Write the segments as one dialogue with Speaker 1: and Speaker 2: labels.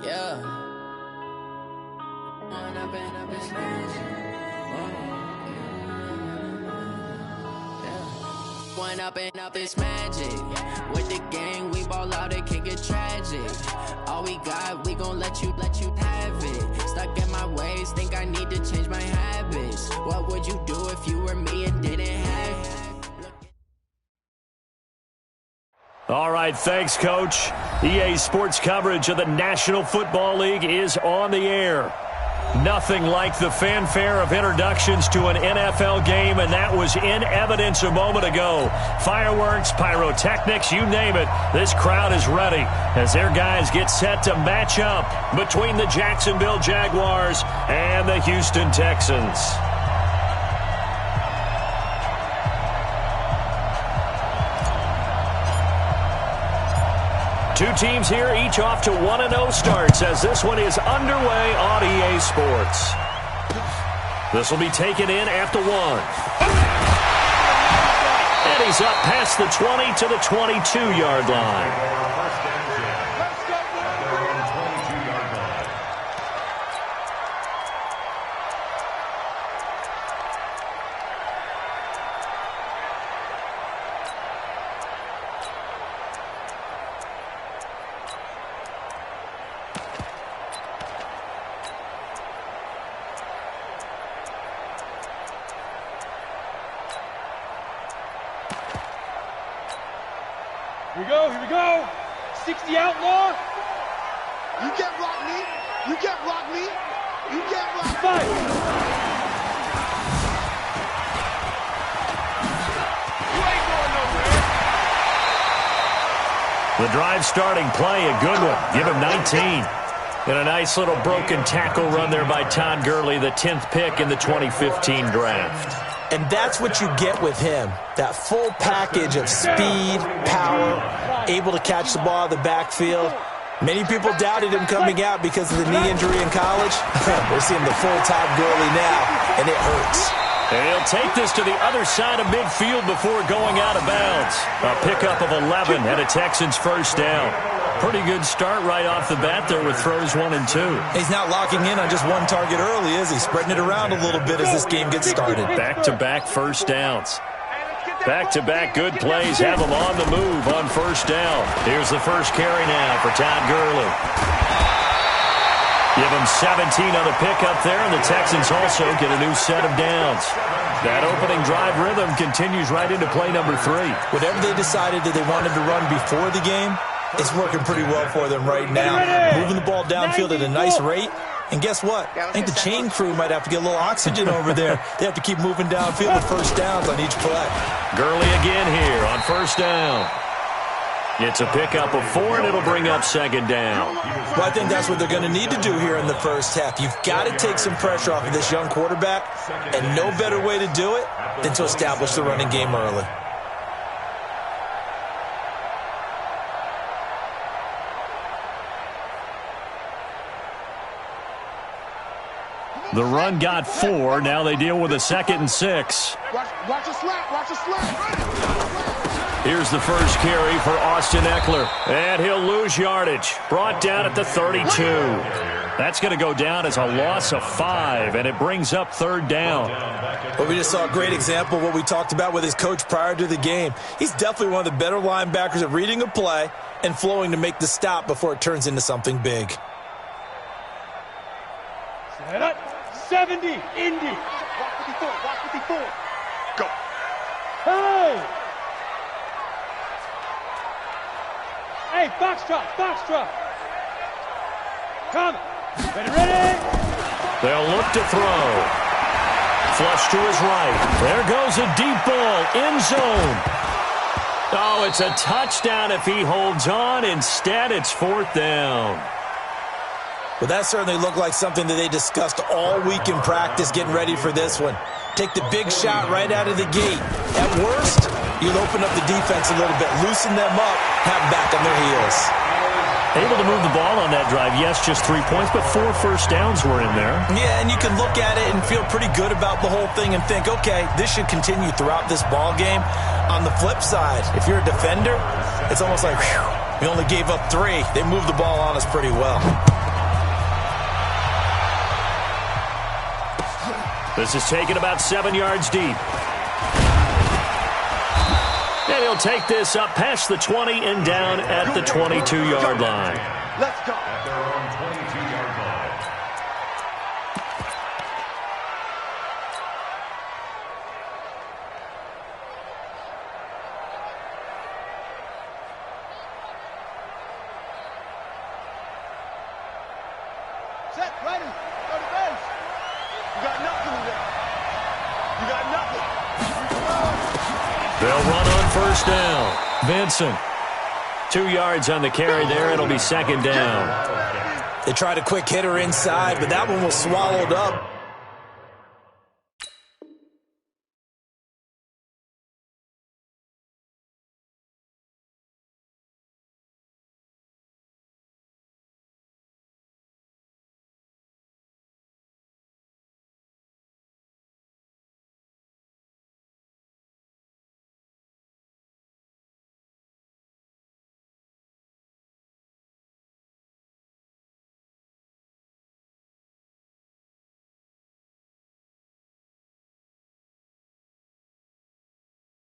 Speaker 1: Yeah. One up and up is magic. With the gang, we ball out, it can get tragic. All we got, we gon' let you have it. Stuck in my ways, think I need to change my habits. What would you do if you were me and didn't have it?
Speaker 2: All right, thanks, Coach. EA Sports coverage of the National Football League is on the air. Nothing like the fanfare of introductions to an NFL game, and that was in evidence a moment ago. Fireworks, pyrotechnics, you name it. This crowd is ready as their guys get set to match up between the Jacksonville Jaguars and the Houston Texans. Two teams here, each off to 1-0 starts as this one is underway on EA Sports. This will be taken in at the 1. And he's up past the 20 to the 22-yard line.
Speaker 3: Here we go. 60 outlaw. You can't block me. You can't block me. You can't block me. Fight. You ain't going nowhere.
Speaker 2: The drive starting play, a good one. Give him 19. And a nice little broken tackle run there by Todd Gurley, the 10th pick in the 2015 draft.
Speaker 4: And that's what you get with him, that full package of speed, power, able to catch the ball in the backfield. Many people doubted him coming out because of the knee injury in college. We're seeing the full Todd Gurley now, and it hurts.
Speaker 2: And he'll take this to the other side of midfield before going out of bounds. A pickup of 11 and a Texans first down. Pretty good start right off the bat there with throws 1 and 2.
Speaker 4: He's not locking in on just one target early, is he? Spreading it around a little bit as this game gets started.
Speaker 2: Back-to-back first downs. Back-to-back good plays have him on the move on first down. Here's the first carry now for Todd Gurley. Give him 17 on the pickup there, and the Texans also get a new set of downs. That opening drive rhythm continues right into play number 3.
Speaker 4: Whatever they decided that they wanted to run before the game, it's working pretty well for them right now. Moving the ball downfield at a nice rate. And guess what? I think the chain crew might have to get a little oxygen over there. They have to keep moving downfield with first downs on each play.
Speaker 2: Gurley again here on first down. It's a pickup of 4, and it'll bring up second down.
Speaker 4: Well, I think that's what they're going to need to do here in the first half. You've got to take some pressure off of this young quarterback, and no better way to do it than to establish the running game early.
Speaker 2: The run got 4. Now they deal with a 2nd and 6.
Speaker 3: Watch a slap. Watch a slap.
Speaker 2: Here's the first carry for Austin Eckler. And he'll lose yardage. Brought down at the 32. That's going to go down as a loss of 5, and it brings up third down.
Speaker 4: Well, we just saw a great example of what we talked about with his coach prior to the game. He's definitely one of the better linebackers at reading a play and flowing to make the stop before it turns into something big.
Speaker 3: Set up. 70, Indy. Watch 54. Go. Hey! Hey, Foxtrot. Come. Ready?
Speaker 2: They'll look to throw. Flush to his right. There goes a deep ball. End zone. Oh, it's a touchdown if he holds on. Instead, it's fourth down.
Speaker 4: Well, that certainly looked like something that they discussed all week in practice getting ready for this one. Take the big shot right out of the gate. At worst, you'll open up the defense a little bit, loosen them up, have them back on their heels.
Speaker 2: Able to move the ball on that drive. Yes, just 3 points, but 4 first downs were in there.
Speaker 4: Yeah, and you can look at it and feel pretty good about the whole thing and think, okay, this should continue throughout this ball game. On the flip side, if you're a defender, it's almost like, whew, we only gave up 3. They moved the ball on us pretty well.
Speaker 2: This is taken about 7 yards deep. And he'll take this up past the 20 and down at the 22-yard line.
Speaker 3: Let's go. Set, ready, go to base. You got nothing in there. You got nothing.
Speaker 2: They'll run on first down. Vincent. 2 yards on the carry there. It'll be second down.
Speaker 4: They tried a quick hitter inside, but that one was swallowed up.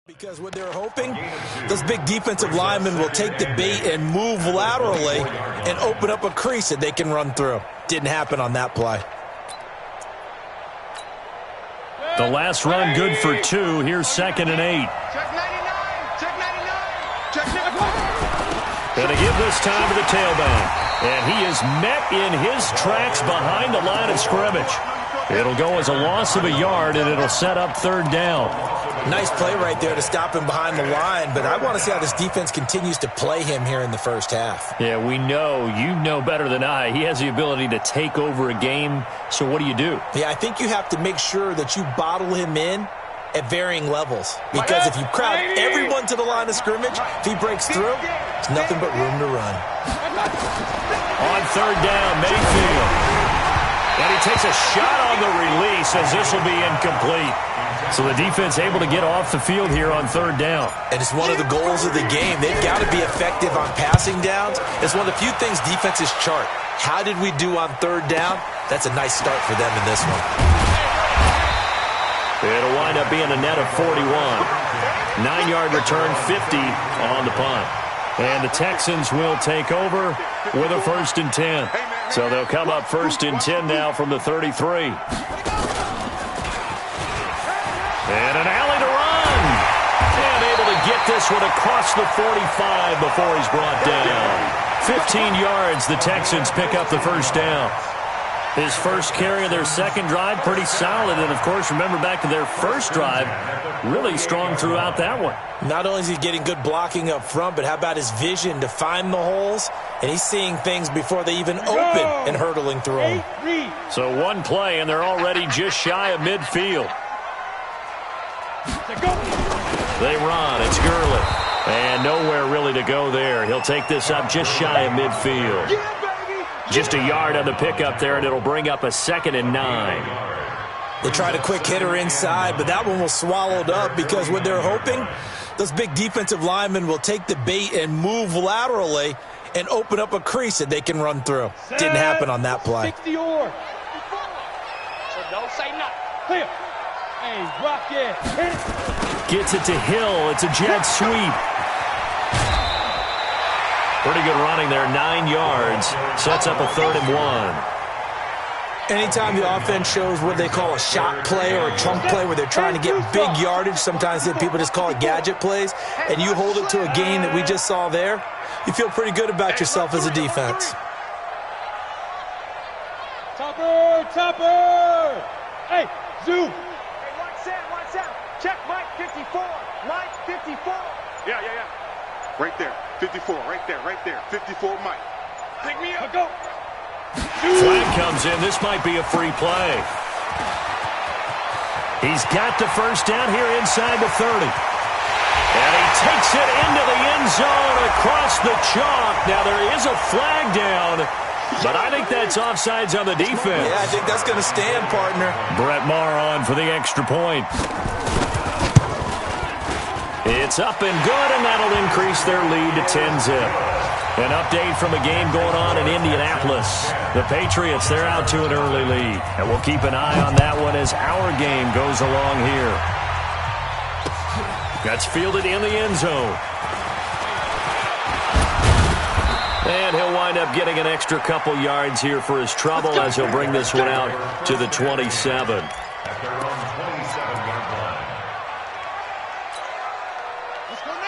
Speaker 4: Because what they're hoping, those big defensive linemen will take the bait and move laterally and open up a crease that they can run through. Didn't happen on that play.
Speaker 2: The last run good for 2. Here's 2nd and 8.
Speaker 3: Check 99, check 99, check 99.
Speaker 2: Going to give this time to the tailback. And he is met in his tracks behind the line of scrimmage. It'll go as a loss of a yard, and it'll set up 3rd down.
Speaker 4: Nice play right there to stop him behind the line, but I want to see how this defense continues to play him here in the first half.
Speaker 2: Yeah, we know. You know better than I. He has the ability to take over a game, so what do you do?
Speaker 4: Yeah, I think you have to make sure that you bottle him in at varying levels, because if you crowd everyone to the line of scrimmage, if he breaks through, there's nothing but room to run.
Speaker 2: On 3rd down, Mayfield. And he takes a shot on the release as this will be incomplete. So the defense able to get off the field here on 3rd down.
Speaker 4: And it's one of the goals of the game. They've got to be effective on passing downs. It's one of the few things defenses chart. How did we do on 3rd down? That's a nice start for them in this one.
Speaker 2: It'll wind up being a net of 41. 9-yard return, 50 on the punt. And the Texans will take over with a 1st and 10. So they'll come up 1st and 10 now from the 33. And an alley to run. And able to get this one across the 45 before he's brought down. 15 yards, the Texans pick up the 1st down. His first carry of their second drive, pretty solid. And, of course, remember back to their first drive, really strong throughout that one.
Speaker 4: Not only is he getting good blocking up front, but how about his vision to find the holes? And he's seeing things before they even open and hurtling through them.
Speaker 2: So one play, and they're already just shy of midfield. They run. It's Gurley. And nowhere really to go there. He'll take this up just shy of midfield. Just a yard on the pickup there, and it'll bring up a 2nd and 9.
Speaker 4: They tried a quick hitter inside, but that one was swallowed up because what they're hoping, those big defensive linemen will take the bait and move laterally and open up a crease that they can run through. Didn't happen on that play.
Speaker 3: 60 or. So don't say nothing. Here. Hey, rock it. Hit it.
Speaker 2: Gets it to Hill. It's a jet sweep. Pretty good running there, 9 yards. Sets up a 3rd and 1.
Speaker 4: Anytime the offense shows what they call a shot play or a chunk play where they're trying to get big yardage, sometimes people just call it gadget plays, and you hold it to a gain that we just saw there, you feel pretty good about yourself as a defense.
Speaker 3: Topper, topper. Hey, zoom. Hey, watch out. Check Mike 54. Mike 54. Yeah. Right there. 54, right there. 54, Mike. Pick me up. Go.
Speaker 2: Flag comes in. This might be a free play. He's got the 1st down here inside the 30. And he takes it into the end zone across the chalk. Now, there is a flag down, but I think that's offsides on the defense.
Speaker 4: Yeah, I think that's going to stand, partner.
Speaker 2: Brett Maher on for the extra point. It's up and good, and that'll increase their lead to 10-zip. An update from a game going on in Indianapolis. The Patriots, they're out to an early lead. And we'll keep an eye on that one as our game goes along here. That's fielded in the end zone. And he'll wind up getting an extra couple yards here for his trouble as he'll bring this one out to the 27.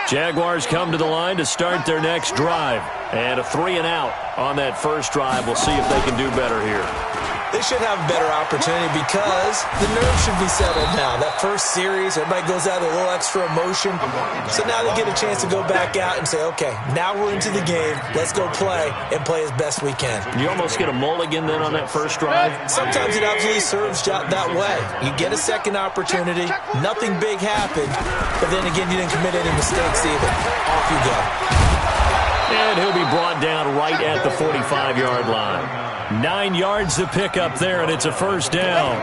Speaker 2: Jaguars come to the line to start their next drive. And a 3-and-out on that first drive. We'll see if they can do better here.
Speaker 4: They should have a better opportunity because the nerves should be settled now. That first series, everybody goes out with a little extra emotion. So now they get a chance to go back out and say, okay, now we're into the game. Let's go play and play as best we can.
Speaker 2: You almost get a mulligan then on that first drive?
Speaker 4: Sometimes it absolutely serves that way. You get a second opportunity. Nothing big happened. But then again, you didn't commit any mistakes either. Off you go.
Speaker 2: And he'll be brought down right at the 45-yard line. 9 yards to pick up there, and it's a first down.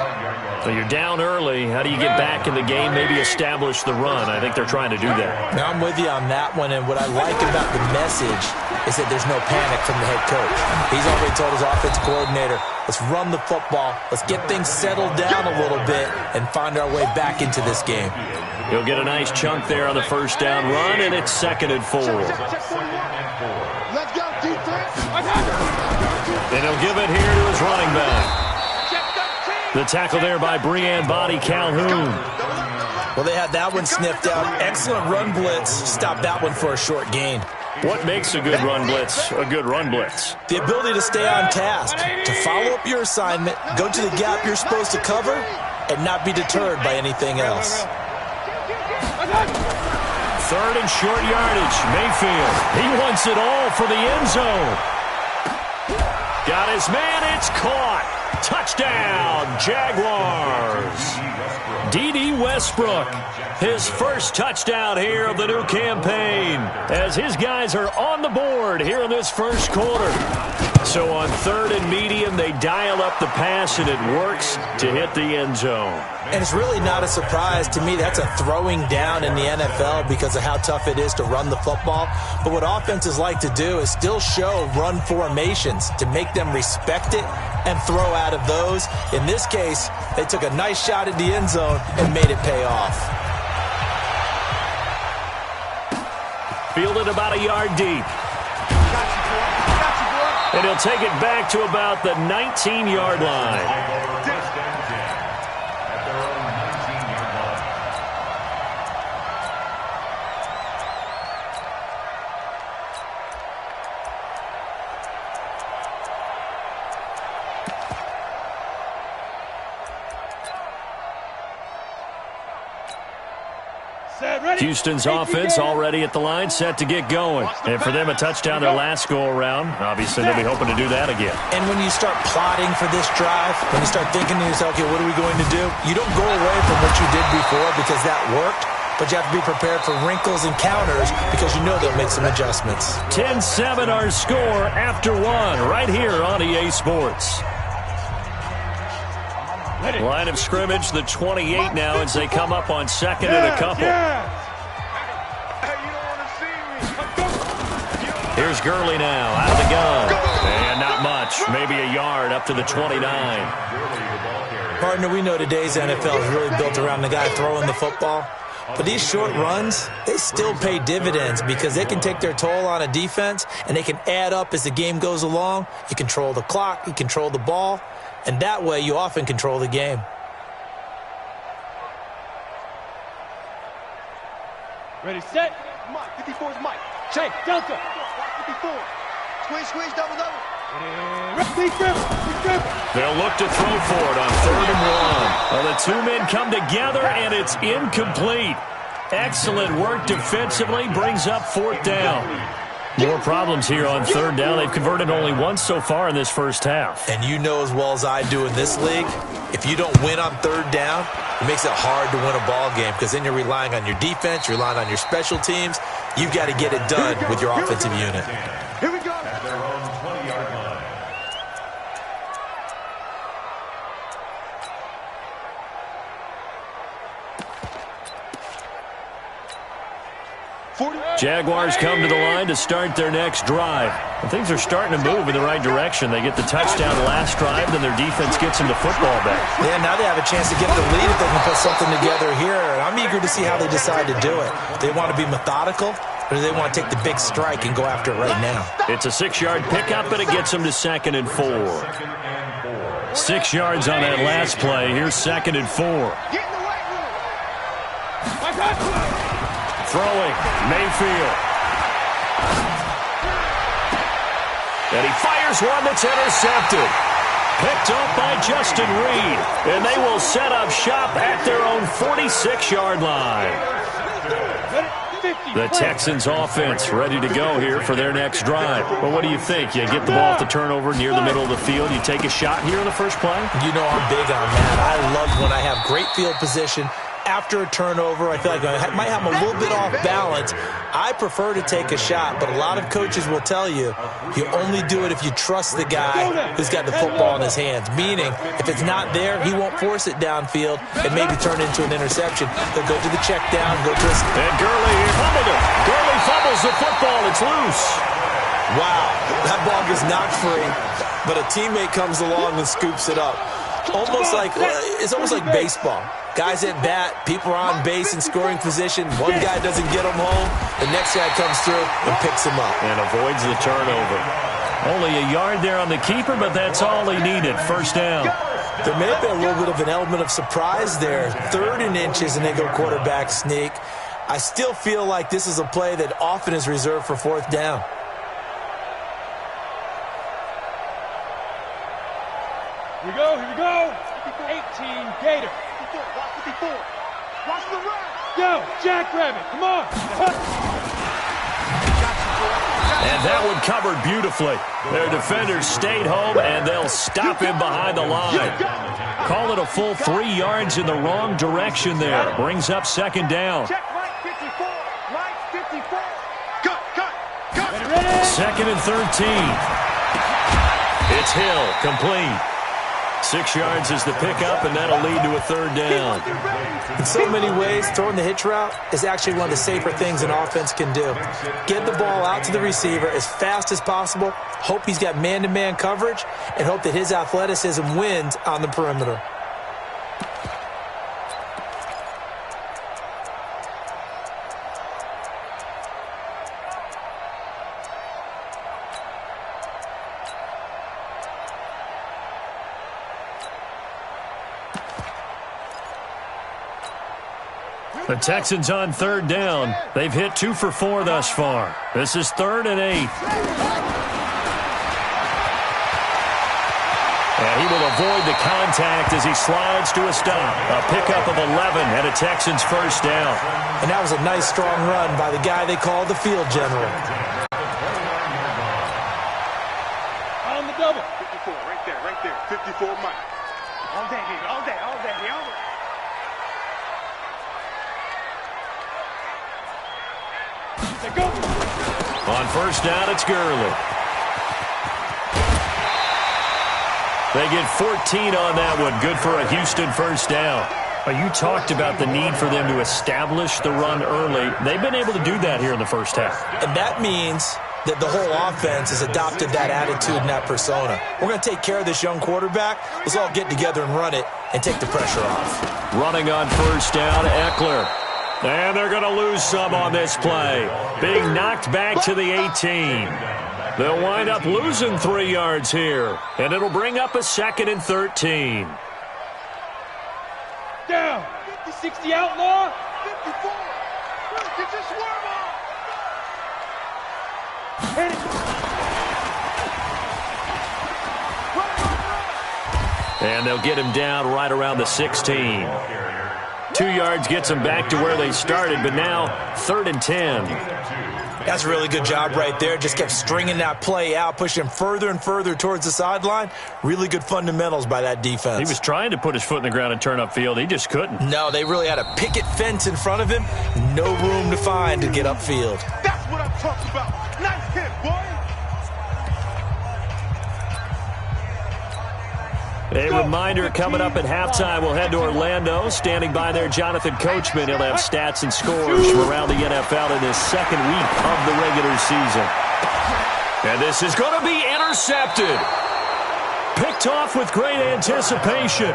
Speaker 2: So you're down early. How do you get back in the game, maybe establish the run? I think they're trying to do that.
Speaker 4: Now, I'm with you on that one, and what I like about the message is that there's no panic from the head coach. He's already told his offensive coordinator, let's run the football, let's get things settled down a little bit, and find our way back into this game.
Speaker 2: He'll get a nice chunk there on the first down run, and it's 2nd and 4.
Speaker 3: Let's go, defense.
Speaker 2: And he'll give it here to his running back. The tackle there by Breanne Bonnie Calhoun.
Speaker 4: Well, they had that one sniffed out. Excellent run blitz. Stopped that one for a short gain.
Speaker 2: What makes a good run blitz a good run blitz?
Speaker 4: The ability to stay on task, to follow up your assignment, go to the gap you're supposed to cover, and not be deterred by anything else.
Speaker 2: 3rd and short yardage. Mayfield. He wants it all for the end zone. Got his man. It's caught. Touchdown, Jaguars. D.D. Westbrook, his first touchdown here of the new campaign, as his guys are on the board here in this first quarter. So on 3rd and medium, they dial up the pass, and it works to hit the end zone.
Speaker 4: And it's really not a surprise to me. That's a throwing down in the NFL because of how tough it is to run the football. But what offenses like to do is still show run formations to make them respect it and throw out of those. In this case, they took a nice shot at the end zone and made it pay off.
Speaker 2: Fielded about a yard deep. And he'll take it back to about the 19-yard line. Houston's offense already at the line, set to get going. And for them, a touchdown their last go-around. Obviously, they'll be hoping to do that again.
Speaker 4: And when you start plotting for this drive, when you start thinking to yourself, okay, what are we going to do? You don't go away from what you did before because that worked, but you have to be prepared for wrinkles and counters because you know they'll make some adjustments.
Speaker 2: 10-7 our score after one right here on EA Sports. Line of scrimmage, the 28 now as they come up on 2nd and a couple. Here's Gurley now, out of the gun. And not much, maybe a yard up to the 29.
Speaker 4: Partner, we know today's NFL is really built around the guy throwing the football. But these short runs, they still pay dividends because they can take their toll on a defense and they can add up as the game goes along. You control the clock, you control the ball, and that way you often control the game.
Speaker 3: Ready, set. Mike, 54 is Mike. Check, Delta. 54. Squeeze, double.
Speaker 2: They'll look to throw for it on 3rd and 1. Well, the two men come together, and it's incomplete. Excellent work defensively, brings up 4th down. More problems here on 3rd down. They've converted only once so far in this first half.
Speaker 4: And you know as well as I do in this league, if you don't win on 3rd down, it makes it hard to win a ball game because then you're relying on your defense, you're relying on your special teams. You've got to get it done with your offensive unit.
Speaker 3: Here we go.
Speaker 5: At their own 20-yard line.
Speaker 2: Jaguars come to the line to start their next drive. And things are starting to move in the right direction. They get the touchdown last drive, then their defense gets them the football back.
Speaker 4: Yeah, now they have a chance to get the lead if they can put something together here. And I'm eager to see how they decide to do it. They want to be methodical, or do they want to take the big strike and go after it right now?
Speaker 2: It's a 6-yard pickup, and it gets them to 2nd and 4. 6 yards on that last play. Here's 2nd and 4. Throwing, Mayfield. And he fires one that's intercepted. Picked up by Justin Reed. And they will set up shop at their own 46-yard line. The Texans offense ready to go here for their next drive. Well, what do you think? You get the ball off the turnover near the middle of the field. You take a shot here in the first play?
Speaker 4: You know I'm big on that. I love when I have great field position. After a turnover, I feel like I might have them a little bit off balance. I prefer to take a shot, but a lot of coaches will tell you, you only do it if you trust the guy who's got the football in his hands. Meaning, if it's not there, he won't force it downfield and maybe turn it into an interception. He'll go to the check down, go to his...
Speaker 2: And Gurley fumbled it. Gurley fumbles the football. It's loose.
Speaker 4: Wow, that ball gets knocked free, but a teammate comes along and scoops it up. It's almost like baseball. Guys at bat, people are on base in scoring position. One guy doesn't get them home. The next guy comes through and picks him up.
Speaker 2: And avoids the turnover. Only a yard there on the keeper, but that's all he needed. First down.
Speaker 4: There may have been a little bit of an element of surprise there. 3rd and inches, and they go quarterback sneak. I still feel like this is a play that often is reserved for 4th down.
Speaker 3: Here we go. 18 Gator. 54. Watch the run. Go, Jackrabbit. Come on.
Speaker 2: And that one covered beautifully. Their defenders stayed home, and they'll stop him behind the line. Call it a full 3 yards in the wrong direction there. Brings up 2nd down.
Speaker 3: Check Mike 54. Mike 54. Cut.
Speaker 2: 2nd and 13. It's Hill, complete. 6 yards is the pickup, and that'll lead to a 3rd down.
Speaker 4: In so many ways, throwing the hitch route is actually one of the safer things an offense can do. Get the ball out to the receiver as fast as possible, hope he's got man-to-man coverage, and hope that his athleticism wins on the perimeter.
Speaker 2: The Texans on 3rd down. They've hit 2 for 4 thus far. This is 3rd and 8. And he will avoid the contact as he slides to a stop. A pickup of 11 and a Texans first down.
Speaker 4: And that was a nice, strong run by the guy they call the field general.
Speaker 3: On the double. 54, right there. 54 Mike. All day, baby. All day. Go.
Speaker 2: On first down, it's Gurley. They get 14 on that one. Good for a Houston first down. You talked about the need for them to establish the run early. They've been able to do that here in the first half.
Speaker 4: And that means that the whole offense has adopted that attitude and that persona. We're going to take care of this young quarterback. Let's all get together and run it and take the pressure off.
Speaker 2: Running on first down, Eckler. And they're going to lose some on this play. Being knocked back to the 18. They'll wind up losing 3 yards here. And it'll bring up a 2nd and 13.
Speaker 3: Down. 50-60 outlaw. 54. Get your swerve on.
Speaker 2: And they'll get him down right around the 16. 2 yards gets them back to where they started, but now 3rd and 10.
Speaker 4: That's a really good job right there. Just kept stringing that play out, pushing him further and further towards the sideline. Really good fundamentals by that defense.
Speaker 2: He was trying to put his foot in the ground and turn upfield. He just couldn't.
Speaker 4: No, they really had a picket fence in front of him. No room to find to get upfield.
Speaker 3: That's what I'm talking about. Nice hit, boy.
Speaker 2: A reminder coming up at halftime, we'll head to Orlando. Standing by there, Jonathan Coachman. He'll have stats and scores from around the NFL in this second week of the regular season. And this is going to be intercepted. Picked off with great anticipation.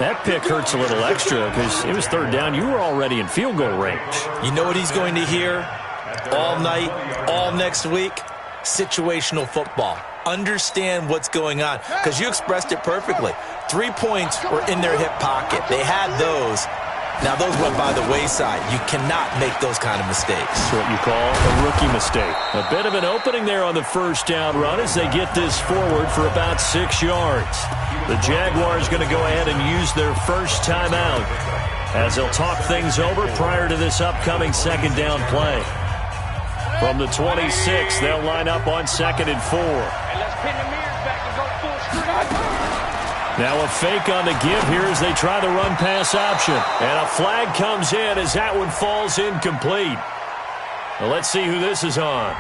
Speaker 2: That pick hurts a little extra because it was third down. You were already in field goal range.
Speaker 4: You know what he's going to hear all night, all next week? Situational football. Understand what's going on, because you expressed it perfectly. 3 points were in their hip pocket. They had those. Now, those went by the wayside. You cannot make those kind of mistakes.
Speaker 2: That's what you call a rookie mistake. A bit of an opening there on the first down run as they get this forward for about 6 yards. The Jaguars going to go ahead and use their first timeout as they'll talk things over prior to this upcoming second down play. From the 26, they'll line up on 2nd and 4. Now a fake on the give here as they try the run-pass option. And a flag comes in as that one falls incomplete. Well, let's see who this is on.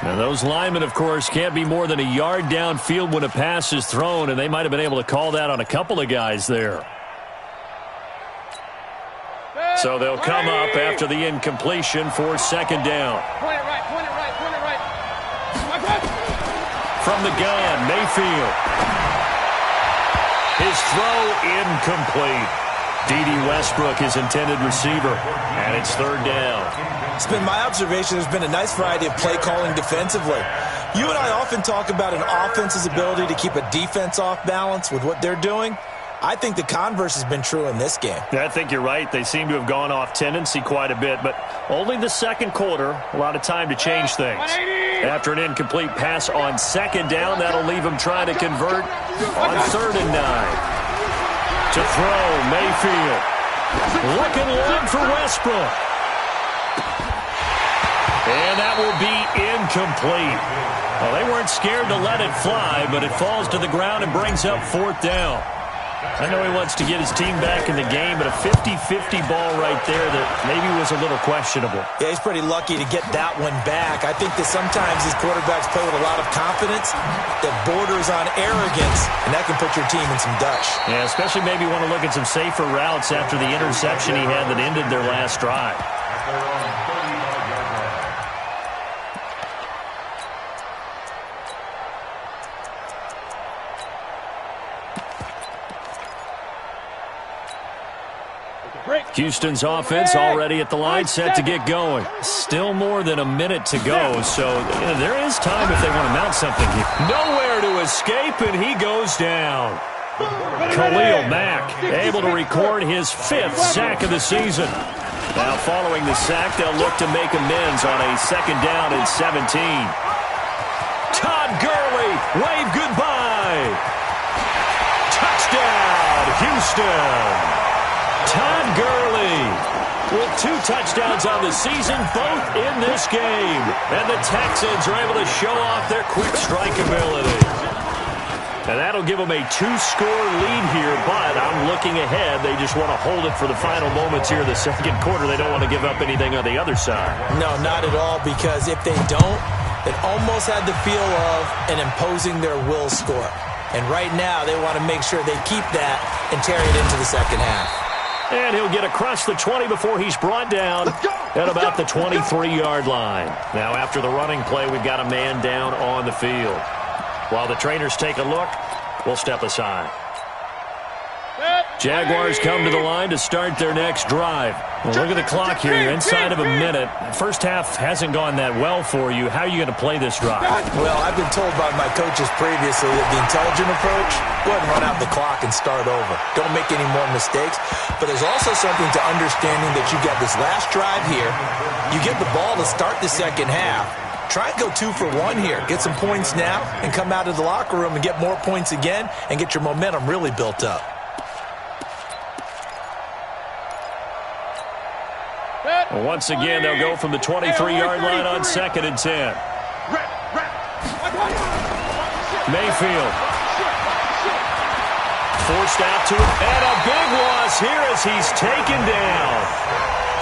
Speaker 2: Now those linemen, of course, can't be more than a yard downfield when a pass is thrown, and they might have been able to call that on a couple of guys there. So they'll come up after the incompletion for second down.
Speaker 3: Point it right.
Speaker 2: From the gun, Mayfield. His throw incomplete. D.D. Westbrook, his intended receiver, and it's third down.
Speaker 4: It's been my observation there's been a nice variety of play calling defensively. You and I often talk about an offense's ability to keep a defense off balance with what they're doing. I think the converse has been true in this game.
Speaker 2: I think you're right. They seem to have gone off tendency quite a bit, but only the second quarter, a lot of time to change things. After an incomplete pass on second down, that'll leave them trying to convert on 3rd and 9. To throw, Mayfield. Looking long for Westbrook. And that will be incomplete. Well, they weren't scared to let it fly, but it falls to the ground and brings up 4th down. I know he wants to get his team back in the game, but a 50-50 ball right there that maybe was a little questionable.
Speaker 4: Yeah, he's pretty lucky to get that one back. I think that sometimes these quarterbacks play with a lot of confidence that borders on arrogance, and that can put your team in some dutch.
Speaker 2: Yeah, especially maybe want to look at some safer routes after the interception he had that ended their last drive. Houston's offense already at the line, set to get going. Still more than a minute to go, so there is time if they want to mount something here. Nowhere to escape, and he goes down. Khalil Mack able to record his 5th sack of the season. Now following the sack, they'll look to make amends on a 2nd down and 17. Todd Gurley, wave goodbye. Touchdown, Houston. Todd Gurley with 2 touchdowns on the season, both in this game. And the Texans are able to show off their quick strike ability. And that'll give them a 2-score lead here, but I'm looking ahead. They just want to hold it for the final moments here in the second quarter. They don't want to give up anything on the other side.
Speaker 4: No, not at all, because if they don't, it almost had the feel of an imposing their will score. And right now, they want to make sure they keep that and carry it into the second half.
Speaker 2: And he'll get across the 20 before he's brought down at about the 23-yard line. Now, after the running play, we've got a man down on the field. While the trainers take a look, we'll step aside. Jaguars come to the line to start their next drive. Well, look at the clock here. You're inside of a minute. First half hasn't gone that well for you. How are you going to play this drive?
Speaker 4: Well, I've been told by my coaches previously that the intelligent approach, go ahead and run out the clock and start over. Don't make any more mistakes. But there's also something to understanding that you got this last drive here. You get the ball to start the second half. Try and go 2 for 1 here. Get some points now and come out of the locker room and get more points again and get your momentum really built up.
Speaker 2: Well, once again, they'll go from the 23-yard line on 2nd and 10. Mayfield. Forced out to it. And a big loss here as he's taken down.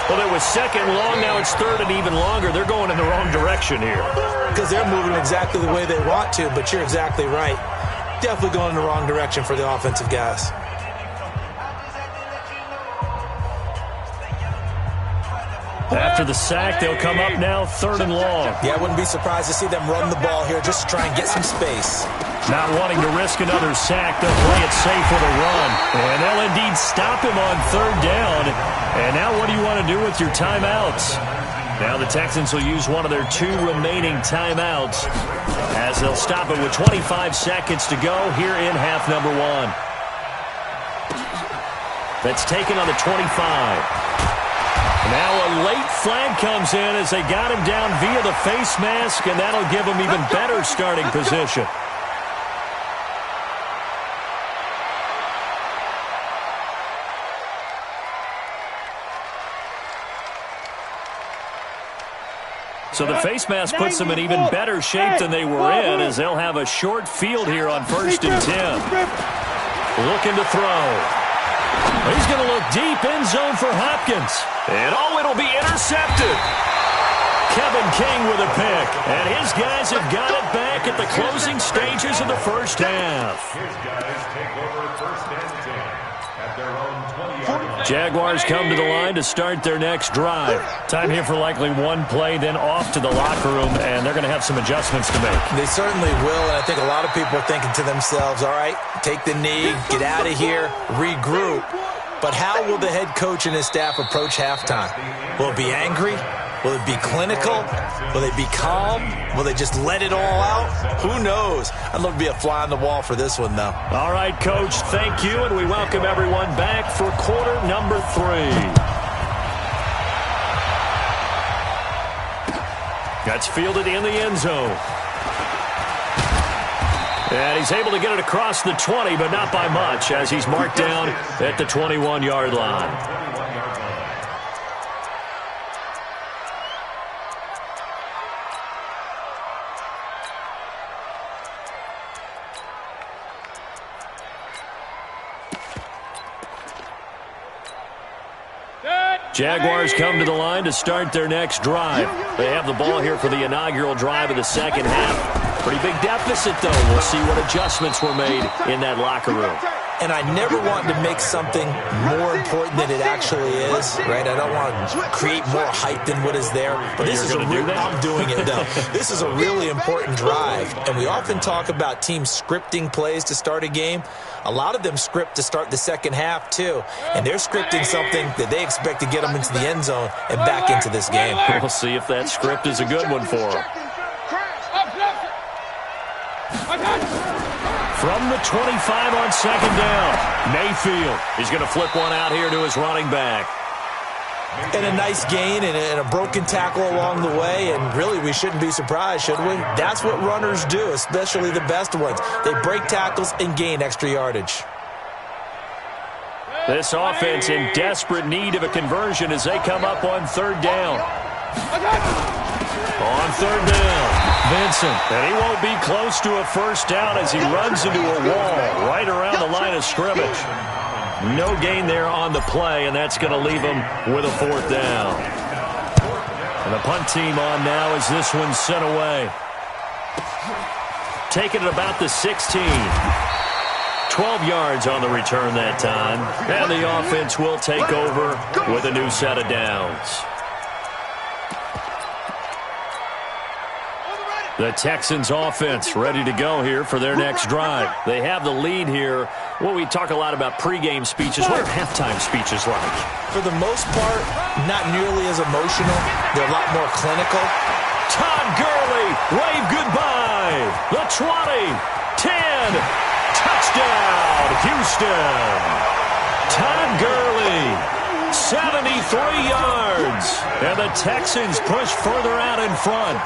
Speaker 2: Well, it was 2nd long. Now it's 3rd and even longer. They're going in the wrong direction here.
Speaker 4: Because they're moving exactly the way they want to, but you're exactly right. definitely going in the wrong direction for the offensive guys.
Speaker 2: After the sack, they'll come up now 3rd and long.
Speaker 4: Yeah, I wouldn't be surprised to see them run the ball here just to try and get some space.
Speaker 2: Not wanting to risk another sack, they'll play it safe with a run. And they'll indeed stop him on 3rd down. And now what do you want to do with your timeouts? Now the Texans will use one of their 2 remaining timeouts as they'll stop it with 25 seconds to go here in half number 1. That's taken on the 25. Now a late flag comes in as they got him down via the face mask, and that'll give him even better starting position. So the face mask puts them in even better shape than they were in, as they'll have a short field here on 1st and 10. Looking to throw. He's going to look deep, end zone for Hopkins. And it'll be intercepted. Kevin King with a pick. And his guys have got it back at the closing stages of the first half.
Speaker 5: His guys take over 1st and 10 at their own 20-yard line.
Speaker 2: Jaguars come to the line to start their next drive. Time here for likely one play, then off to the locker room, and they're going to have some adjustments to make.
Speaker 4: They certainly will, and I think a lot of people are thinking to themselves, all right, take the knee, get out of here, regroup. But how will the head coach and his staff approach halftime? Will it be angry? Will it be clinical? Will they be calm? Will they just let it all out? Who knows? I'd love to be a fly on the wall for this one, though.
Speaker 2: All right, Coach, thank you, and we welcome everyone back for quarter number 3. That's fielded in the end zone. And he's able to get it across the 20, but not by much, as he's marked down at the 21-yard line. Jaguars come to the line to start their next drive. They have the ball here for the inaugural drive of the second half. Pretty big deficit, though. We'll see what adjustments were made in that locker room.
Speaker 4: And I never want to make something more important than it actually is, right? I don't want to create more hype than what is there. But this is I'm doing it, though. This is a really important drive. And we often talk about teams scripting plays to start a game. A lot of them script to start the second half, too. And they're scripting something that they expect to get them into the end zone and back into this game.
Speaker 2: We'll see if that script is a good one for them. From the 25 on second down, Mayfield is going to flip one out here to his running back.
Speaker 4: And a nice gain and a broken tackle along the way, and really we shouldn't be surprised, should we? That's what runners do, especially the best ones. They break tackles and gain extra yardage.
Speaker 2: This offense in desperate need of a conversion as they come up on 3rd down. On 3rd down, Vincent, and he won't be close to a first down as he runs into a wall right around the line of scrimmage. No gain there on the play, and that's going to leave him with a 4th down. And the punt team on now as this one's sent away. Taking it about the 16. 12 yards on the return that time. And the offense will take over with a new set of downs. The Texans offense ready to go here for their next drive. They have the lead here. Well, we talk a lot about pregame speeches. What are halftime speeches like?
Speaker 4: For the most part, not nearly as emotional. They're a lot more clinical.
Speaker 2: Todd Gurley, wave goodbye. The 20, 10, touchdown, Houston. Todd Gurley, 73 yards. And the Texans push further out in front.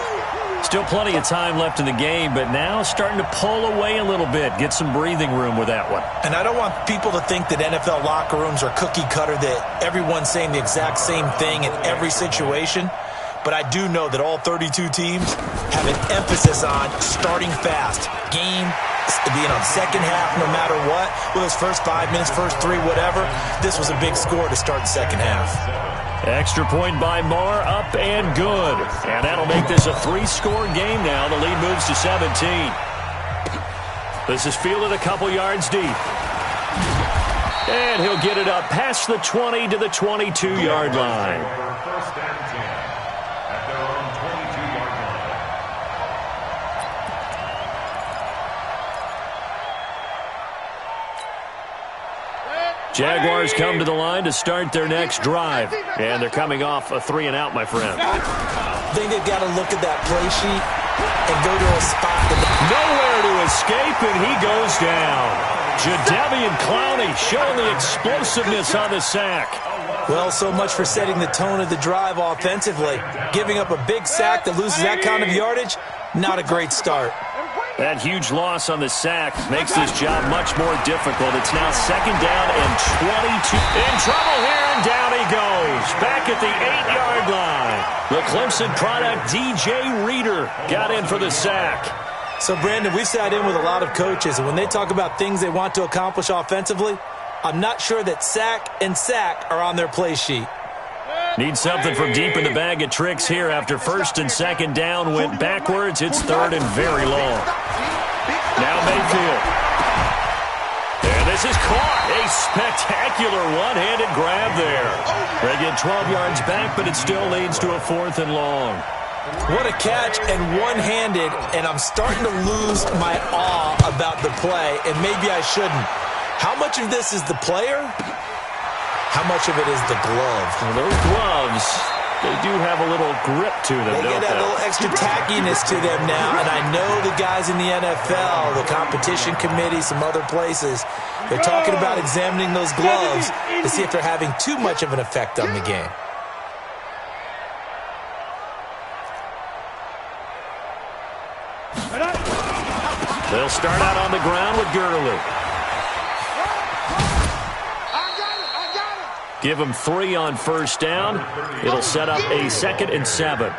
Speaker 2: Still plenty of time left in the game, but now starting to pull away a little bit, get some breathing room with that one.
Speaker 4: And I don't want people to think that NFL locker rooms are cookie cutter, that everyone's saying the exact same thing in every situation. But I do know that all 32 teams have an emphasis on starting fast. Game being on second half no matter what. Well, those first 5 minutes, first 3, whatever. This was a big score to start the second half.
Speaker 2: Extra point by Marr, up and good. And that'll make this a 3-score game now. The lead moves to 17. This is fielded a couple yards deep. And he'll get it up past the 20 to the 22-yard line.
Speaker 5: First and 10 at their own 22-yard line.
Speaker 2: Jaguars come to the line to start their next drive. And they're coming off a 3-and-out, my friend.
Speaker 4: I think they've got to look at that play sheet and go to a spot.
Speaker 2: Nowhere to escape, and he goes down. Jadeveon Clowney showing the explosiveness on the sack.
Speaker 4: Well, so much for setting the tone of the drive offensively. Giving up a big sack that loses that kind of yardage, not a great start.
Speaker 2: That huge loss on the sack makes this job much more difficult. It's now 2nd down and 22. In trouble here, and down he goes. Back at the 8-yard line. The Clemson product, DJ Reader, got in for the sack.
Speaker 4: So, Brandon, we've sat in with a lot of coaches, and when they talk about things they want to accomplish offensively, I'm not sure that sack and sack are on their play sheet.
Speaker 2: Need something from deep in the bag of tricks here after 1st and 2nd down went backwards. It's 3rd and very long. Now Mayfield. And this is caught. A spectacular one-handed grab there. They get 12 yards back, but it still leads to a 4th and long.
Speaker 4: What a catch, and one-handed, and I'm starting to lose my awe about the play, and maybe I shouldn't. How much of this is the player? How much of it is the glove?
Speaker 2: Well, those gloves, they do have a little grip to them,
Speaker 4: They
Speaker 2: don't
Speaker 4: get that
Speaker 2: they?
Speaker 4: little extra tackiness to them now, and I know the guys in the NFL, the competition committee, some other places, they're talking about examining those gloves to see if they're having too much of an effect on the game.
Speaker 2: They'll start out on the ground with Gurley. Give him 3 on 1st down. It'll set up a 2nd and 7.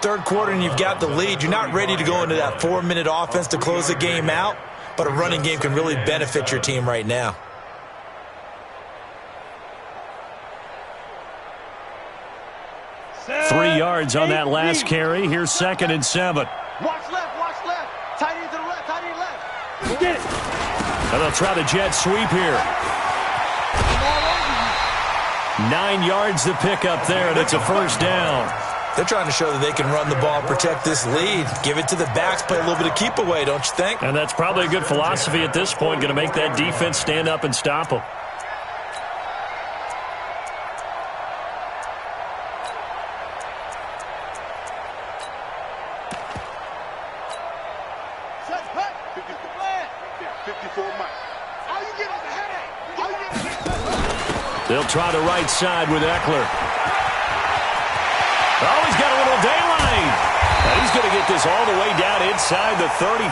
Speaker 4: Third quarter and you've got the lead. You're not ready to go into that 4-minute offense to close the game out, but a running game can really benefit your team right now.
Speaker 2: Three yards on that last carry. Here's 2nd and 7.
Speaker 3: Watch left. Tight end to the left, tight end left. Get it.
Speaker 2: And they'll try the jet sweep here. 9 yards to pick up there, and it's a 1st down.
Speaker 4: They're trying to show that they can run the ball, protect this lead, give it to the backs, play a little bit of keep away, don't you think?
Speaker 2: And that's probably a good philosophy at this point, going to make that defense stand up and stop them. They'll try the right side with Eckler. Oh, he's got a little daylight. And he's going to get this all the way down inside the 35.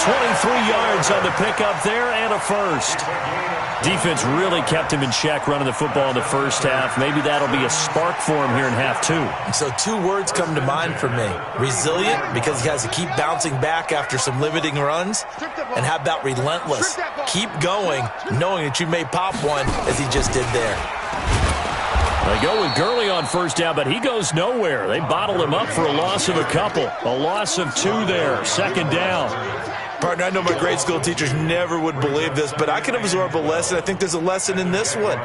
Speaker 2: 23 yards on the pickup there and a 1st. Defense really kept him in check running the football in the 1st half. Maybe that'll be a spark for him here in half 2.
Speaker 4: So 2 words come to mind for me. Resilient, because he has to keep bouncing back after some limiting runs. And how about relentless? Keep going, knowing that you may pop one, as he just did there.
Speaker 2: They go with Gurley on 1st down, but he goes nowhere. They bottled him up for a loss of a couple. A loss of 2 there, 2nd down.
Speaker 4: Partner, I know my grade school teachers never would believe this, but I can absorb a lesson. I think there's a lesson in this one.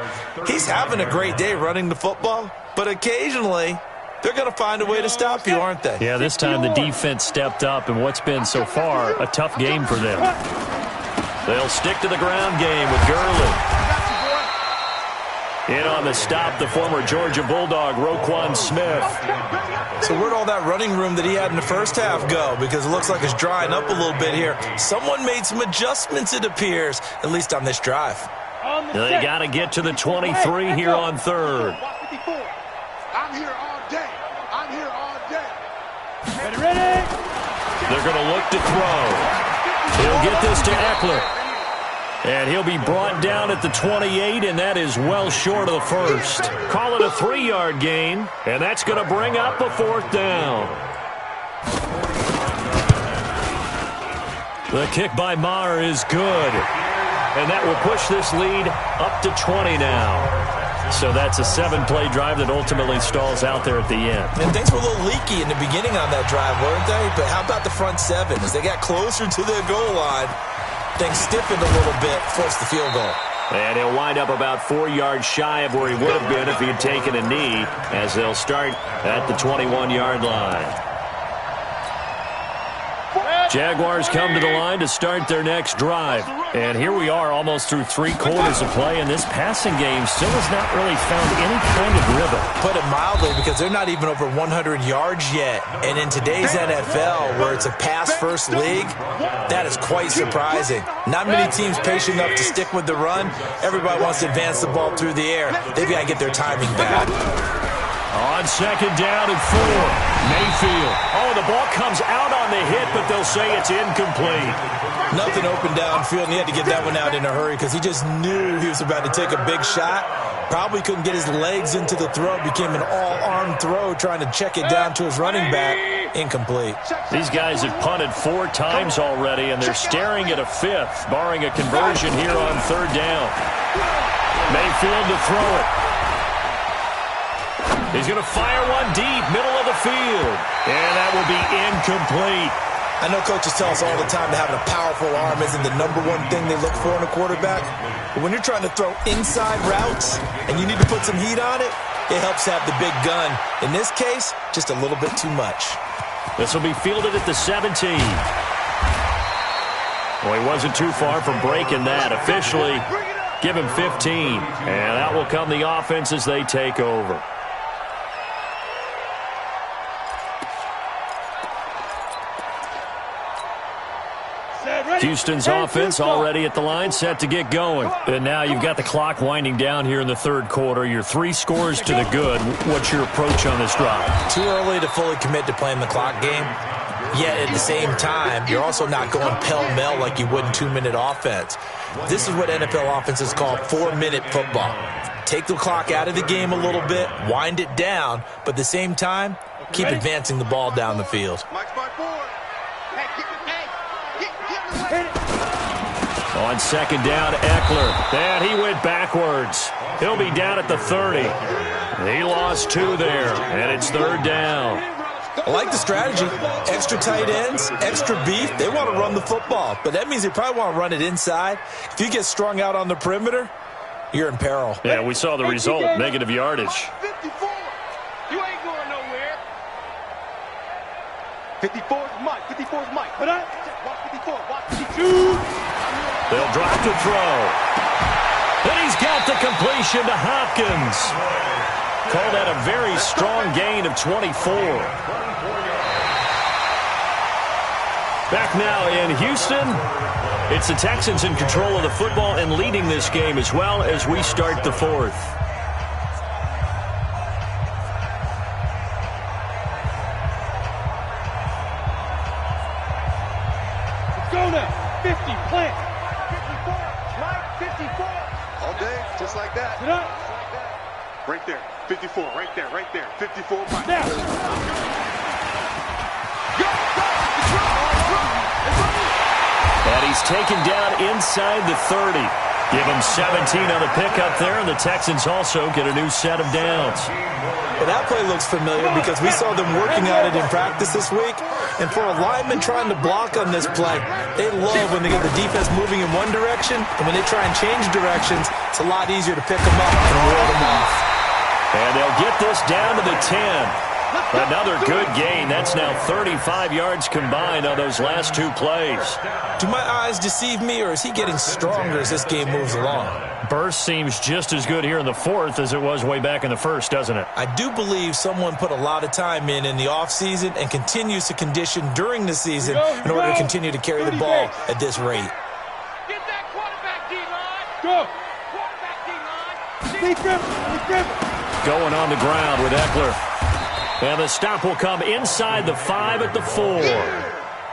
Speaker 4: He's having a great day running the football, but occasionally they're going to find a way to stop you, aren't they?
Speaker 2: Yeah, this time the defense stepped up in what's been so far a tough game for them. They'll stick to the ground game with Gurley. In on the stop, the former Georgia Bulldog, Roquan Smith.
Speaker 4: So where'd all that running room that he had in the 1st half go? Because it looks like it's drying up a little bit here. Someone made some adjustments, it appears, at least on this drive.
Speaker 2: They got to get to the 23 here on 3rd.
Speaker 3: I'm here all day.
Speaker 2: Ready? They're going to look to throw. He'll get this to Eckler. And he'll be brought down at the 28, and that is well short of the 1st. Call it a 3-yard gain, and that's going to bring up a 4th down. The kick by Maher is good. And that will push this lead up to 20 now. So that's a 7-play drive that ultimately stalls out there at the end.
Speaker 4: And things were a little leaky in the beginning on that drive, weren't they? But how about the front 7? As they got closer to the goal line, things stiffened a little bit, forced the field goal.
Speaker 2: And he'll wind up about 4 yards shy of where he would have been if he had taken a knee, as they'll start at the 21-yard line. Jaguars come to the line to start their next drive. And here we are almost through 3 quarters of play, and this passing game still has not really found any kind of rhythm.
Speaker 4: Put it mildly, because they're not even over 100 yards yet. And in today's NFL, where it's a pass-first league, that is quite surprising. Not many teams patient enough to stick with the run. Everybody wants to advance the ball through the air. They've got to get their timing back.
Speaker 2: On second down and 4, Mayfield. Oh, the ball comes out on the hit, but they'll say it's incomplete.
Speaker 4: Nothing open downfield, and he had to get that one out in a hurry because he just knew he was about to take a big shot. Probably couldn't get his legs into the throw. Became an all-arm throw trying to check it down to his running back. Incomplete.
Speaker 2: These guys have punted 4 times already, and they're staring at a 5th, barring a conversion here on 3rd down. Mayfield to throw it. He's going to fire one deep, middle of the field. And that will be incomplete.
Speaker 4: I know coaches tell us all the time that having a powerful arm isn't the #1 thing they look for in a quarterback. But when you're trying to throw inside routes and you need to put some heat on it, it helps have the big gun. In this case, just a little bit too much.
Speaker 2: This will be fielded at the 17. Well, he wasn't too far from breaking that. Officially, give him 15. And that will come the offense as they take over. Houston's offense already at the line, set to get going. And now you've got the clock winding down here in the 3rd quarter. You're 3 scores to the good. What's your approach on this drive?
Speaker 4: Too early to fully commit to playing the clock game. Yet at the same time, you're also not going pell-mell like you would in 2-minute offense. This is what NFL offenses call 4-minute football. Take the clock out of the game a little bit, wind it down, but at the same time, keep advancing the ball down the field.
Speaker 2: On second down, Eckler. And he went backwards. He'll be down at the 30. He lost 2 there, and it's 3rd down.
Speaker 4: I like the strategy. Extra tight ends, extra beef. They want to run the football, but that means they probably want to run it inside. If you get strung out on the perimeter, you're in peril.
Speaker 2: Yeah, we saw the result, negative yardage.
Speaker 3: 54. You ain't going nowhere. 54 is Mike. 54 is Mike. Watch 54. Watch 52.
Speaker 2: They'll drop to throw. And he's got the completion to Hopkins. Call that a very strong gain of 24. Back now in Houston. It's the Texans in control of the football and leading this game as well as we start the 4th.
Speaker 3: Let's go now. 50, plant. 54, Mike, 54. All day, just like that. Sit up. Right there, 54, right there, 54, Mike. Now.
Speaker 2: And he's taken down inside the 30. Give him 17 on the pickup there, and the Texans also get a new set of downs.
Speaker 4: Well, that play looks familiar because we saw them working on it in practice this week. And for a lineman trying to block on this play, they love when they get the defense moving in one direction, and when they try and change directions, it's a lot easier to pick them up and ward them off.
Speaker 2: And they'll get this down to the 10. Another good gain. That's now 35 yards combined on those last 2 plays.
Speaker 4: Do my eyes deceive me, or is he getting stronger as this game moves along?
Speaker 2: Burst seems just as good here in the 4th as it was way back in the 1st, doesn't it?
Speaker 4: I do believe someone put a lot of time in the offseason and continues to condition during the season in order to continue to carry the ball at this rate.
Speaker 3: Get that quarterback, D-line. Go. Quarterback, D-line.
Speaker 2: Going on the ground with Eckler. And the stop will come inside the 5 at the 4.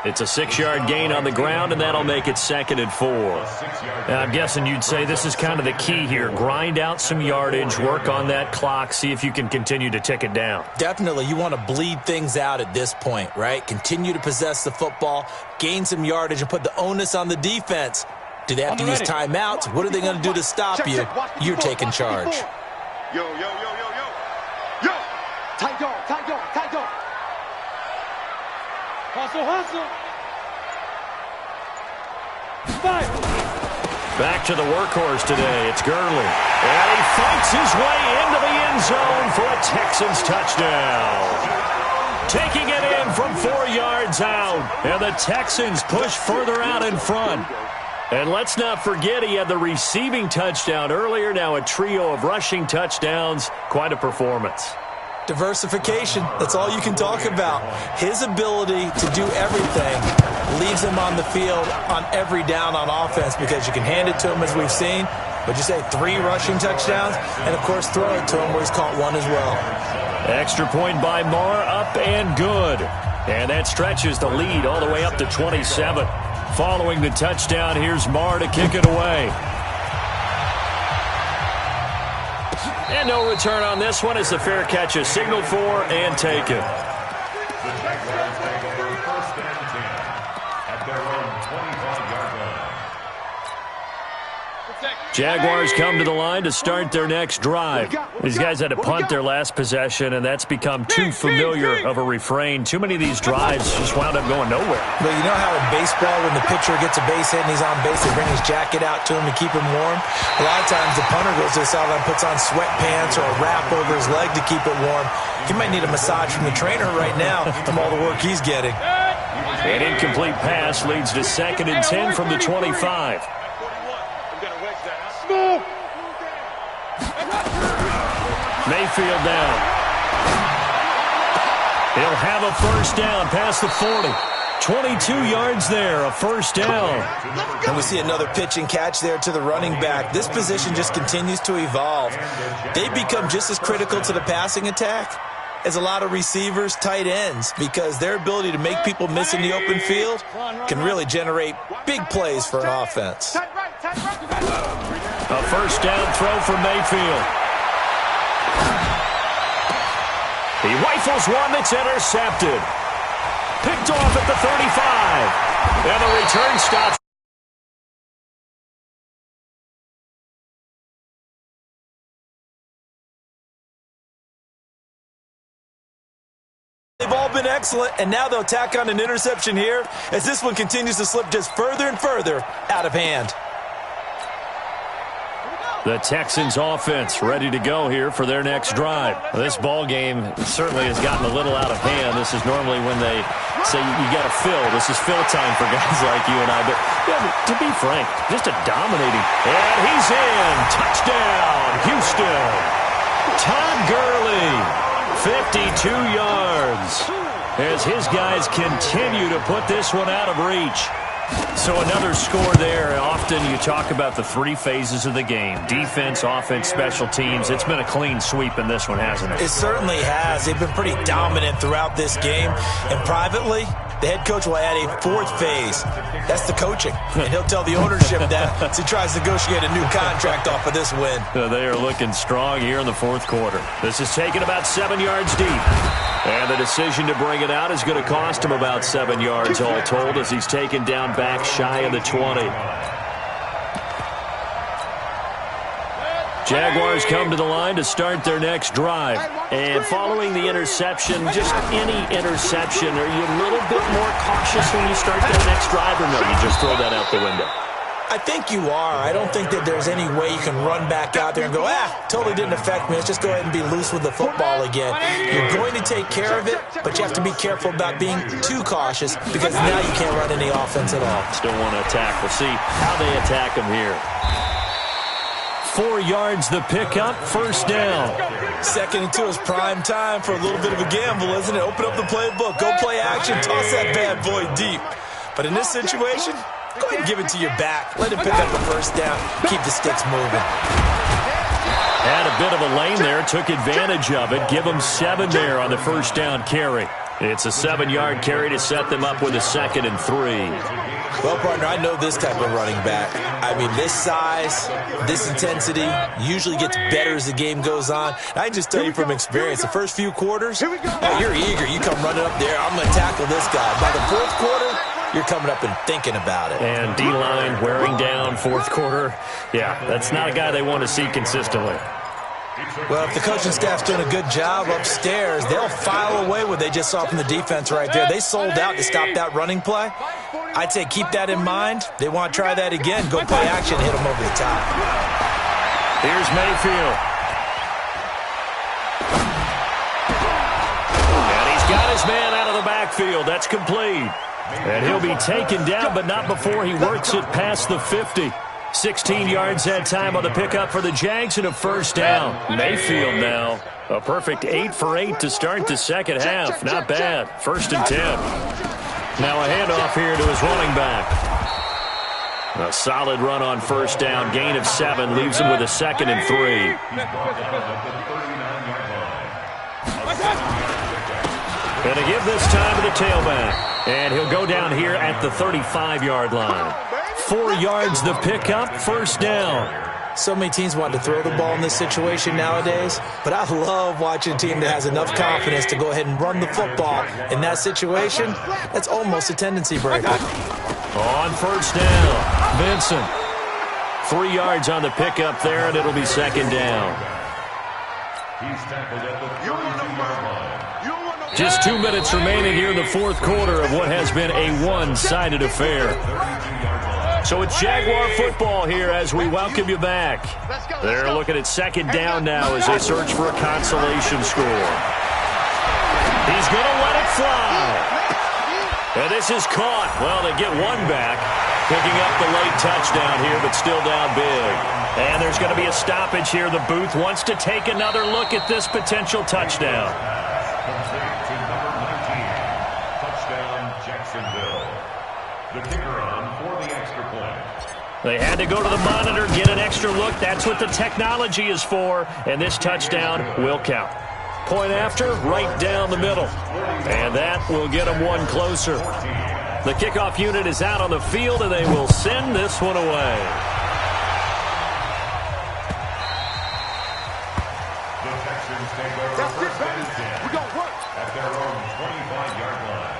Speaker 2: It's a 6-yard gain on the ground, and that'll make it 2nd and 4. And I'm guessing you'd say this is kind of the key here. Grind out some yardage, work on that clock, see if you can continue to tick it down.
Speaker 4: Definitely. You want to bleed things out at this point, right? Continue to possess the football, gain some yardage, and put the onus on the defense. Do they have to use timeouts? What are they going to do to stop you? You're taking charge.
Speaker 3: Yo, yo, yo, yo, yo. Yo!
Speaker 6: Tight dog, tight dog, tight dog.
Speaker 3: Hustle, hustle. Fight.
Speaker 2: Back to the workhorse today. It's Gurley. And he fights his way into the end zone for a Texans touchdown. Taking it in from 4 yards out. And the Texans push further out in front. And let's not forget he had the receiving touchdown earlier. Now a trio of rushing touchdowns. Quite a performance.
Speaker 4: Diversification, that's all you can talk about. His ability to do everything leaves him on the field on every down on offense because you can hand it to him as we've seen. But you say 3 rushing touchdowns and, of course, throw it to him where he's caught 1 as well.
Speaker 2: Extra point by Marr, up and good. And that stretches the lead all the way up to 27. Following the touchdown, here's Marr to kick it away. And no return on this one as the fair catch is signaled for and taken.
Speaker 5: The Jaguars take over first and 10 at their own 25-yard line.
Speaker 2: Jaguars come to the line to start their next drive. These guys had to punt their last possession, and that's become too familiar of a refrain. Too many of these drives just wound up going nowhere.
Speaker 4: But you know how in baseball, when the pitcher gets a base hit and he's on base, they bring his jacket out to him to keep him warm? A lot of times the punter goes to the sideline, puts on sweatpants or a wrap over his leg to keep it warm. He might need a massage from the trainer right now from all the work he's getting.
Speaker 2: An incomplete pass leads to 2nd and 10 from the 25. Mayfield down. He'll have a first down past the 40. 22 yards there, a first down.
Speaker 4: And we see another pitch and catch there to the running back. This position just continues to evolve. They become just as critical to the passing attack as a lot of receivers, tight ends, because their ability to make people miss in the open field can really generate big plays for an offense.
Speaker 2: A first down throw for Mayfield. He rifles one that's intercepted. Picked off at the 35. And the return stops.
Speaker 4: They've all been excellent, and now they'll tack on an interception here as this one continues to slip just further and further out of hand.
Speaker 2: The Texans offense ready to go here for their next drive. This ball game certainly has gotten a little out of hand. This is normally when they say you got to fill. This is fill time for guys like you and I. But yeah, to be frank, just a dominating. And he's in. Touchdown, Houston. Todd Gurley, 52 yards. As his guys continue to put this one out of reach. So another score there. Often you talk about the 3 phases of the game. Defense, offense, special teams. It's been a clean sweep in this one, hasn't it?
Speaker 4: It certainly has. They've been pretty dominant throughout this game. And privately, the head coach will add a 4th phase. That's the coaching. And he'll tell the ownership that as he tries to negotiate a new contract off of this win.
Speaker 2: They are looking strong here in the 4th quarter. This is taken about 7 yards deep. And the decision to bring it out is going to cost him about 7 yards all told as he's taken down back shy of the 20. Jaguars come to the line to start their next drive. And following the interception, just any interception, are you a little bit more cautious when you start that next drive, or no, you just throw that out the window?
Speaker 4: I think you are. I don't think that there's any way you can run back out there and go, totally didn't affect me. Let's just go ahead and be loose with the football again. You're going to take care of it, but you have to be careful about being too cautious because now you can't run any offense at all.
Speaker 2: Still want to attack. We'll see how they attack him here. 4 yards the pickup, first down.
Speaker 4: 2nd and 2 is prime time for a little bit of a gamble, isn't it? Open up the playbook, go play action, toss that bad boy deep. But in this situation, go ahead and give it to your back. Let him pick up the first down. Keep the sticks moving.
Speaker 2: Had a bit of a lane there. Took advantage of it. Give him 7 there on the first down carry. It's a 7-yard carry to set them up with a 2nd and 3.
Speaker 4: Well, partner, I know this type of running back. I mean, this size, this intensity usually gets better as the game goes on. I can just tell you from experience, the first few quarters, you're eager. You come running up there. I'm going to tackle this guy. By the 4th quarter, you're coming up and thinking about it.
Speaker 2: And D-line wearing down 4th quarter. Yeah, that's not a guy they want to see consistently.
Speaker 4: Well, if the coaching staff's doing a good job upstairs, they'll file away what they just saw from the defense right there. They sold out to stop that running play. I'd say keep that in mind. They want to try that again. Go play action, hit them over the top.
Speaker 2: Here's Mayfield. And he's got his man out of the backfield. That's complete. And he'll be taken down, but not before he works it past the 50. 16 yards that time on the pickup for the Jags and a first down. Mayfield now. A perfect 8 for 8 to start the second half. Not bad. 1st and 10. Now a handoff here to his running back. A solid run on first down. Gain of 7 leaves him with a 2nd and 3. And to give this time to the tailback. And he'll go down here at the 35-yard line. 4 yards the pickup, first down.
Speaker 4: So many teams want to throw the ball in this situation nowadays, but I love watching a team that has enough confidence to go ahead and run the football. In that situation, that's almost a tendency breaker.
Speaker 2: On first down, Vincent. 3 yards on the pickup there, and it'll be second down.
Speaker 5: He's tackled at the 32-yard line.
Speaker 2: Just 2 minutes remaining here in the fourth quarter of what has been a one-sided affair. So it's Jaguar football here as we welcome you back. They're looking at second down now as they search for a consolation score. He's going to let it fly. And this is caught. Well, they get one back, picking up the late touchdown here, but still down big. And there's going to be a stoppage here. The booth wants to take another look at this potential touchdown.
Speaker 5: To number 19. Touchdown, Jacksonville. The kicker on for the extra point.
Speaker 2: They had to go to the monitor, get an extra look. That's what the technology is for. And this touchdown will count. Point after, right down the middle. And that will get them one closer. The kickoff unit is out on the field, and they will send this one away.
Speaker 5: The Texans take over first and 10.
Speaker 6: We got work.
Speaker 5: At their own 25-yard line.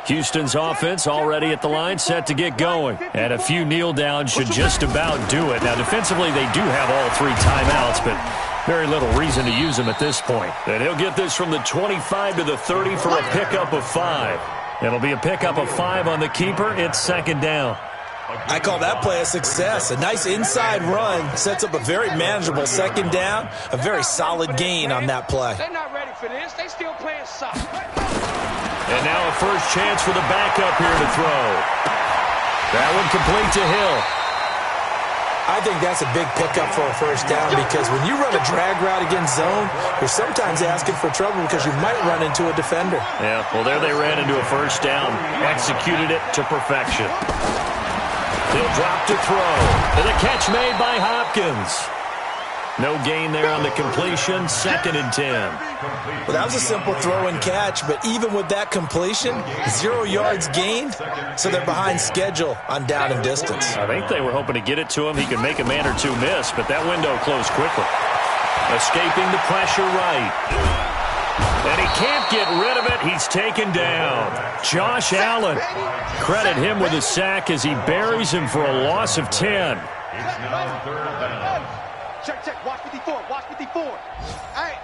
Speaker 2: Houston's offense already at the line, set to get going. And a few kneel downs should just about do it. Now, defensively, they do have all 3 timeouts, but very little reason to use them at this point. And he'll get this from the 25 to the 30 for a pickup of 5. It'll be a pickup of 5 on the keeper. It's second down.
Speaker 4: I call that play a success. A nice inside run sets up a very manageable second down. A very solid gain on that play.
Speaker 6: They're not ready for this. They still playing soft.
Speaker 2: And now a first chance for the backup here to throw. That one complete to Hill.
Speaker 4: I think that's a big pickup for a first down because when you run a drag route against zone, you're sometimes asking for trouble because you might run into a defender.
Speaker 2: Yeah, well, there they ran into a first down. Executed it to perfection. He'll drop to throw. And the catch made by Hopkins. No gain there on the completion. 2nd and 10.
Speaker 4: Well, that was a simple throw and catch, but even with that completion, 0 yards gained, so they're behind schedule on down and distance.
Speaker 2: I think they were hoping to get it to him. He could make a man or two miss, but that window closed quickly. Escaping the pressure right. And he can't get rid of it. He's taken down. Josh Allen. Credit him with a sack as he buries him for a loss of 10.
Speaker 5: It's now 3rd down.
Speaker 6: Check, check. Watch 54. Watch 54. Hey,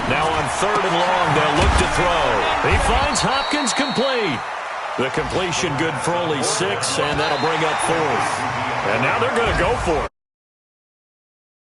Speaker 2: now on 3rd and long, they'll look to throw. He finds Hopkins complete. The completion good for only 6, and that'll bring up 4th. And now they're going to go for it.